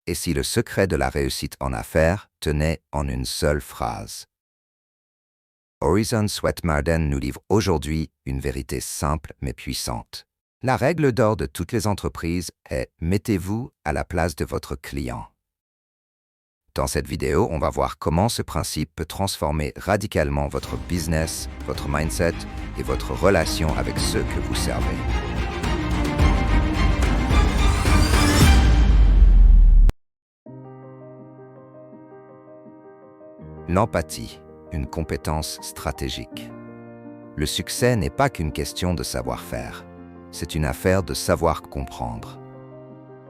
Et si le secret de la réussite en affaires tenait en une seule phrase? Horizon Sweatmarden nous livre aujourd'hui une vérité simple mais puissante. La règle d'or de toutes les entreprises est « mettez-vous à la place de votre client ». Dans cette vidéo, on va voir comment ce principe peut transformer radicalement votre business, votre mindset et votre relation avec ceux que vous servez. L'empathie, une compétence stratégique. Le succès n'est pas qu'une question de savoir-faire, c'est une affaire de savoir comprendre.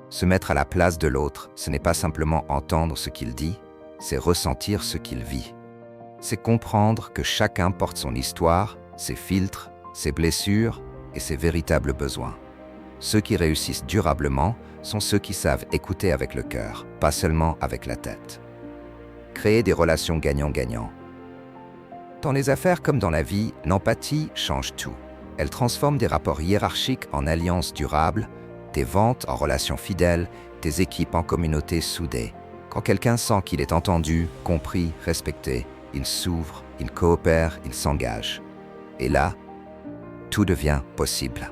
Se mettre à la place de l'autre, ce n'est pas simplement entendre ce qu'il dit, c'est ressentir ce qu'il vit. C'est comprendre que chacun porte son histoire, ses filtres, ses blessures et ses véritables besoins. Ceux qui réussissent durablement sont ceux qui savent écouter avec le cœur, pas seulement avec la tête. Créer des relations gagnant-gagnant. Dans les affaires comme dans la vie, l'empathie change tout. Elle transforme des rapports hiérarchiques en alliances durables, des ventes en relations fidèles, des équipes en communautés soudées. Quand quelqu'un sent qu'il est entendu, compris, respecté, il s'ouvre, il coopère, il s'engage. Et là, tout devient possible.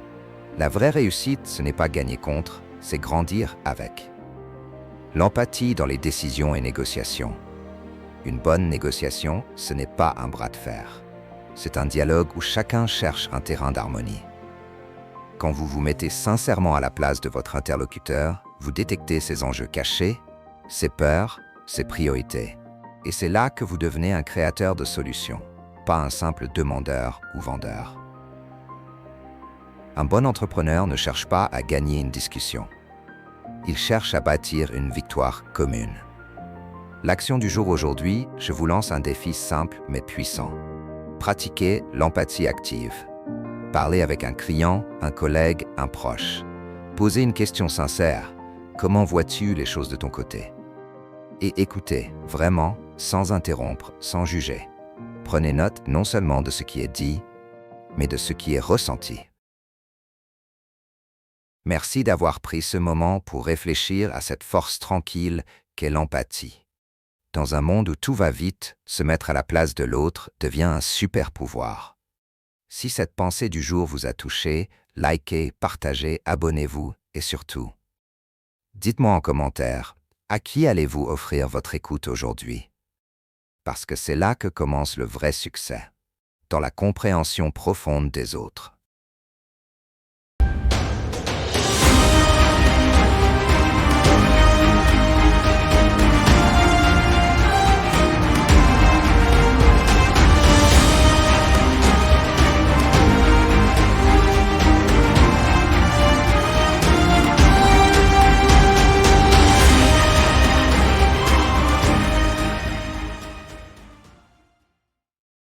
La vraie réussite, ce n'est pas gagner contre, c'est grandir avec. L'empathie dans les décisions et négociations. Une bonne négociation, ce n'est pas un bras de fer. C'est un dialogue où chacun cherche un terrain d'harmonie. Quand vous vous mettez sincèrement à la place de votre interlocuteur, vous détectez ses enjeux cachés, ses peurs, ses priorités. Et c'est là que vous devenez un créateur de solutions, pas un simple demandeur ou vendeur. Un bon entrepreneur ne cherche pas à gagner une discussion. Il cherche à bâtir une victoire commune. L'action du jour aujourd'hui, je vous lance un défi simple mais puissant. Pratiquez l'empathie active. Parlez avec un client, un collègue, un proche. Posez une question sincère. Comment vois-tu les choses de ton côté? Et écoutez, vraiment, sans interrompre, sans juger. Prenez note non seulement de ce qui est dit, mais de ce qui est ressenti. Merci d'avoir pris ce moment pour réfléchir à cette force tranquille qu'est l'empathie. Dans un monde où tout va vite, se mettre à la place de l'autre devient un super pouvoir. Si cette pensée du jour vous a touché, likez, partagez, abonnez-vous et surtout, dites-moi en commentaire, à qui allez-vous offrir votre écoute aujourd'hui? Parce que c'est là que commence le vrai succès, dans la compréhension profonde des autres.